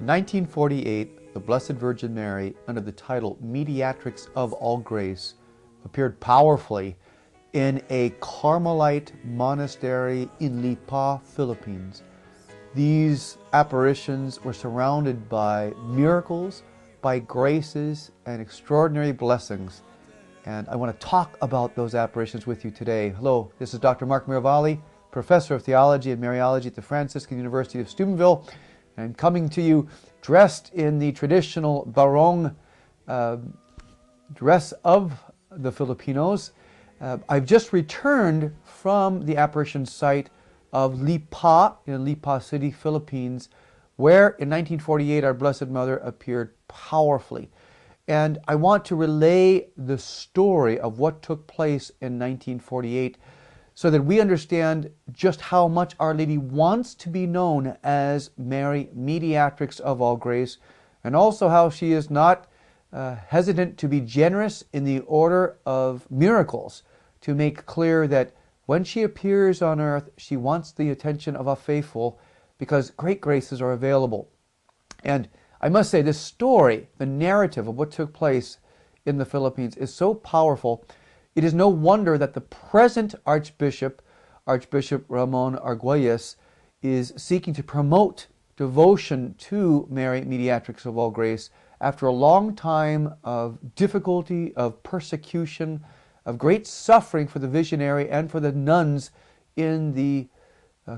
1948, the Blessed Virgin Mary, under the title Mediatrix of all Grace, appeared powerfully in a Carmelite monastery in Lipa, Philippines. These apparitions were surrounded by miracles, by graces, and extraordinary blessings. And I want to talk about those apparitions with you today. Hello, this is Dr. Mark Miravalle, Professor of Theology and Mariology at the Franciscan University of Steubenville. I'm coming to you dressed in the traditional barong dress of the Filipinos. I've just returned from the apparition site of Lipa in Lipa City, Philippines, where in 1948 our Blessed Mother appeared powerfully. And I want to relay the story of what took place in 1948 so that we understand just how much Our Lady wants to be known as Mary, Mediatrix of all grace, and also how she is not hesitant to be generous in the order of miracles, to make clear that when she appears on earth, she wants the attention of a faithful because great graces are available. And I must say, this story, the narrative of what took place in the Philippines, is so powerful. It is no wonder that the present Archbishop Ramon Arguelles, is seeking to promote devotion to Mary, Mediatrix of all grace, after a long time of difficulty, of persecution, of great suffering for the visionary and for the nuns in the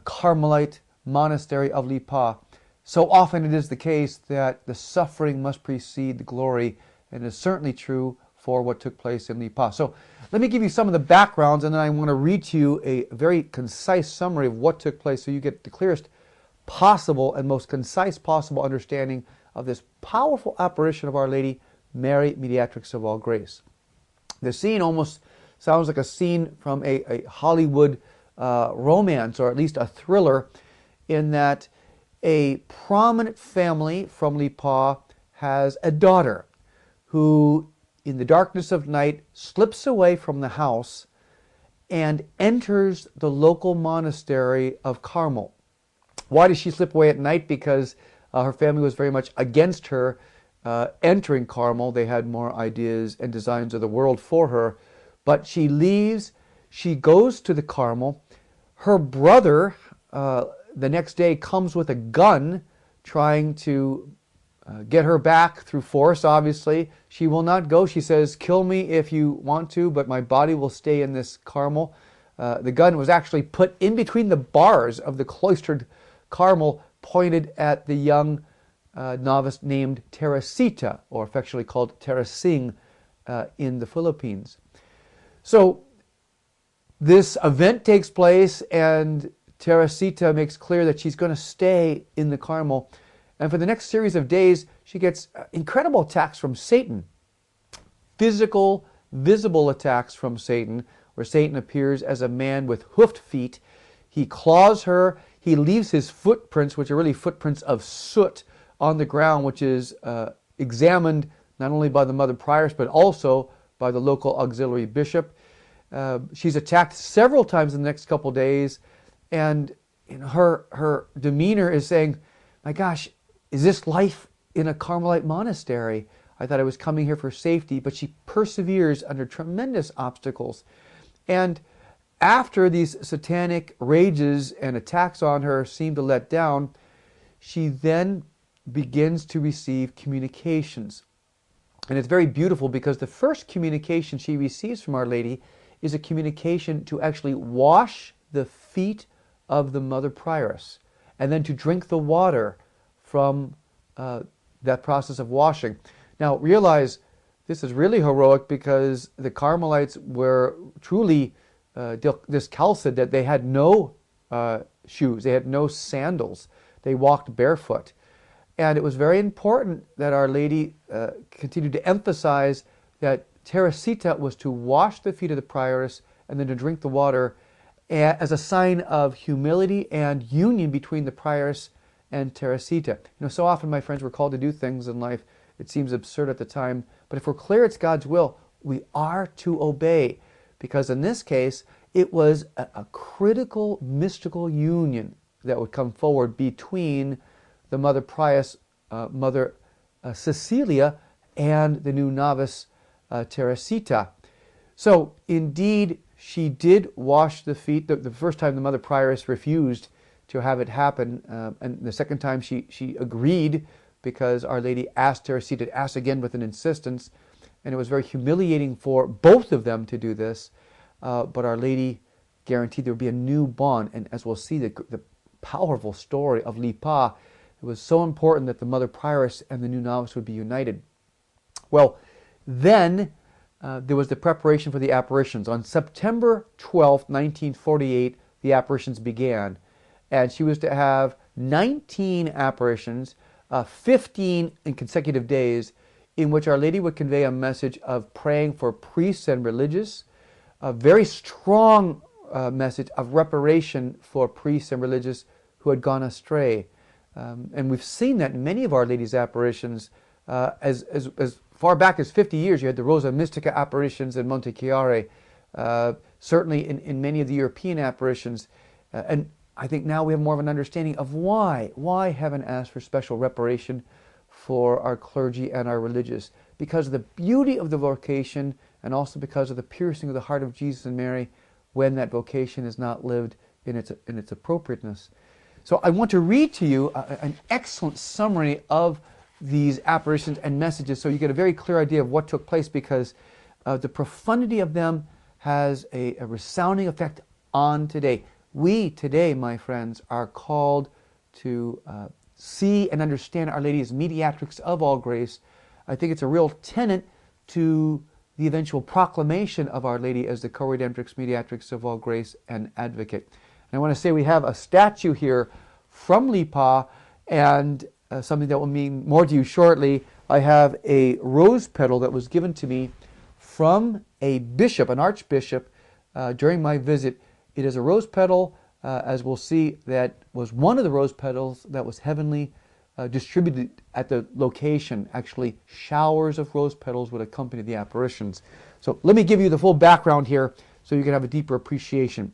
Carmelite monastery of Lipa. So often it is the case that the suffering must precede the glory, and it is certainly true for what took place in Lipa. So let me give you some of the backgrounds, and then I want to read to you a very concise summary of what took place so you get the clearest possible and most concise possible understanding of this powerful apparition of Our Lady, Mary, Mediatrix of all grace. The scene almost sounds like a scene from a Hollywood romance, or at least a thriller, in that a prominent family from Lipa has a daughter who, in the darkness of night, slips away from the house and enters the local monastery of Carmel. Why does she slip away at night? Because her family was very much against her entering Carmel. They had more ideas and designs of the world for her. But she leaves, she goes to the Carmel. Her brother, the next day, comes with a gun trying to get her back through force, obviously. She will not go. She says, "Kill me if you want to, but my body will stay in this Carmel." The gun was actually put in between the bars of the cloistered Carmel, pointed at the young novice named Teresita, or affectionately called Teresing in the Philippines. So this event takes place, and Teresita makes clear that she's going to stay in the Carmel. And for the next series of days, she gets incredible attacks from Satan. Physical, visible attacks from Satan, where Satan appears as a man with hoofed feet. He claws her. He leaves his footprints, which are really footprints of soot, on the ground, which is examined not only by the Mother Prioress, but also by the local auxiliary bishop. She's attacked several times in the next couple days, and her demeanor is saying, "My gosh, is this life in a Carmelite monastery? I thought I was coming here for safety," but she perseveres under tremendous obstacles. And after these satanic rages and attacks on her seem to let down, she then begins to receive communications. And it's very beautiful, because the first communication she receives from Our Lady is a communication to actually wash the feet of the Mother Prioress, and then to drink the water from that process of washing. Now realize this is really heroic, because the Carmelites were truly discalced, that they had no shoes, they had no sandals, they walked barefoot. And it was very important that Our Lady continued to emphasize that Teresita was to wash the feet of the Prioress and then to drink the water as a sign of humility and union between the Prioress and Teresita. So often, my friends, we're called to do things in life. It seems absurd at the time, but if we're clear it's God's will, we are to obey, because in this case, it was a critical mystical union that would come forward between the Mother Prioress Mother Cecilia and the new novice Teresita. So indeed, she did wash the feet. The first time the Mother Prioress refused to have it happen, and the second time she agreed because Our Lady asked Teresita to ask again with an insistence, and it was very humiliating for both of them to do this, but Our Lady guaranteed there would be a new bond. And as we'll see, the powerful story of Lipa, it was so important that the Mother Prioress and the new novice would be united. Well, then there was the preparation for the apparitions. On September 12th, 1948, the apparitions began. And she was to have 19 apparitions, 15 in consecutive days, in which Our Lady would convey a message of praying for priests and religious, a very strong message of reparation for priests and religious who had gone astray. And we've seen that in many of Our Lady's apparitions. As far back as 50 years, you had the Rosa Mystica apparitions in Montechiari, certainly in many of the European apparitions. And I think now we have more of an understanding of why heaven asked for special reparation for our clergy and our religious. Because of the beauty of the vocation, and also because of the piercing of the heart of Jesus and Mary when that vocation is not lived in its appropriateness. So I want to read to you an excellent summary of these apparitions and messages so you get a very clear idea of what took place, because the profundity of them has a resounding effect on today. We today, my friends, are called to see and understand Our Lady as mediatrix of all grace. I think it's a real tenet to the eventual proclamation of Our Lady as the co-redemptrix, mediatrix of all grace, and advocate. And I want to say we have a statue here from Lipa, and something that will mean more to you shortly. I have a rose petal that was given to me from a bishop, an archbishop, during my visit. It is a rose petal, as we'll see, that was one of the rose petals that was heavenly distributed at the location. Actually, showers of rose petals would accompany the apparitions. So let me give you the full background here so you can have a deeper appreciation.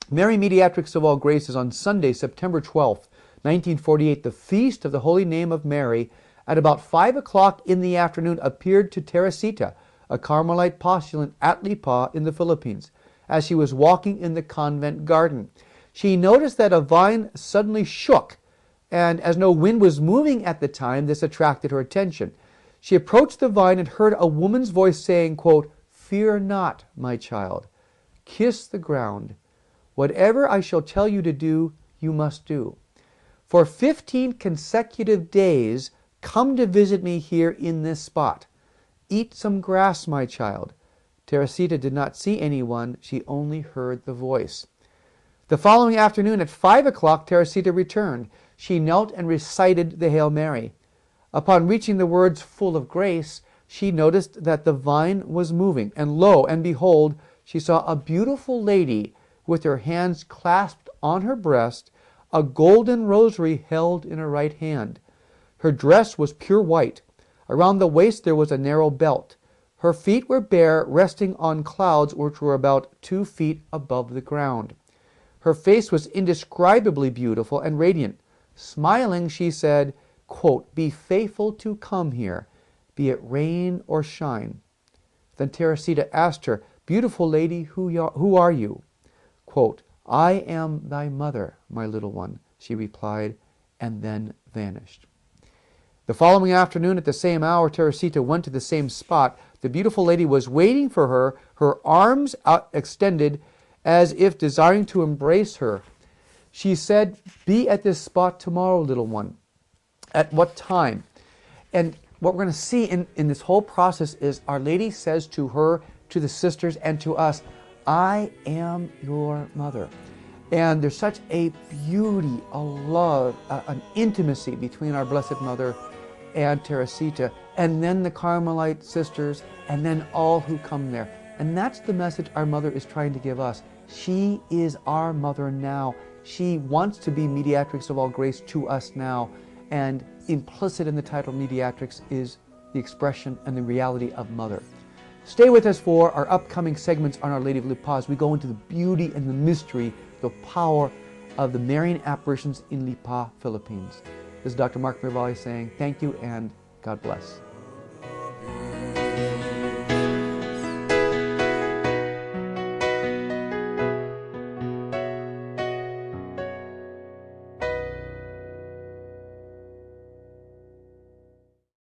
Mary Mediatrix of all grace is on Sunday, September 12th, 1948, the feast of the Holy Name of Mary. At about 5 o'clock in the afternoon appeared to Teresita, a Carmelite postulant at Lipa in the Philippines, as she was walking in the convent garden. She noticed that a vine suddenly shook, and as no wind was moving at the time, this attracted her attention. She approached the vine and heard a woman's voice saying, quote, "Fear not, my child. Kiss the ground. Whatever I shall tell you to do, you must do. For 15 consecutive days, come to visit me here in this spot. Eat some grass, my child." Teresita did not see anyone. She only heard the voice. The following afternoon at 5 o'clock, Teresita returned. She knelt and recited the Hail Mary. Upon reaching the words "full of grace," she noticed that the vine was moving, and lo and behold, she saw a beautiful lady with her hands clasped on her breast, a golden rosary held in her right hand. Her dress was pure white. Around the waist there was a narrow belt. Her feet were bare, resting on clouds which were about 2 feet above the ground. Her face was indescribably beautiful and radiant. Smiling, she said, quote, "Be faithful to come here, be it rain or shine." Then Teresita asked her, "Beautiful lady, who are you?" Quote, "I am thy mother, my little one," she replied, and then vanished. The following afternoon at the same hour, Teresita went to the same spot. The beautiful lady was waiting for her, her arms out extended as if desiring to embrace her. She said, "Be at this spot tomorrow, little one." At what time? And what we're going to see in this whole process is Our Lady says to her, to the sisters, and to us, "I am your mother." And there's such a beauty, a love, an intimacy between our Blessed Mother and Teresita, and then the Carmelite sisters, and then all who come there. And that's the message our Mother is trying to give us. She is our Mother now. She wants to be mediatrix of all grace to us now. And implicit in the title Mediatrix is the expression and the reality of Mother. Stay with us for our upcoming segments on Our Lady of Lipa as we go into the beauty and the mystery, the power of the Marian apparitions in Lipa, Philippines. This is Dr. Mark Miravalle saying thank you and God bless.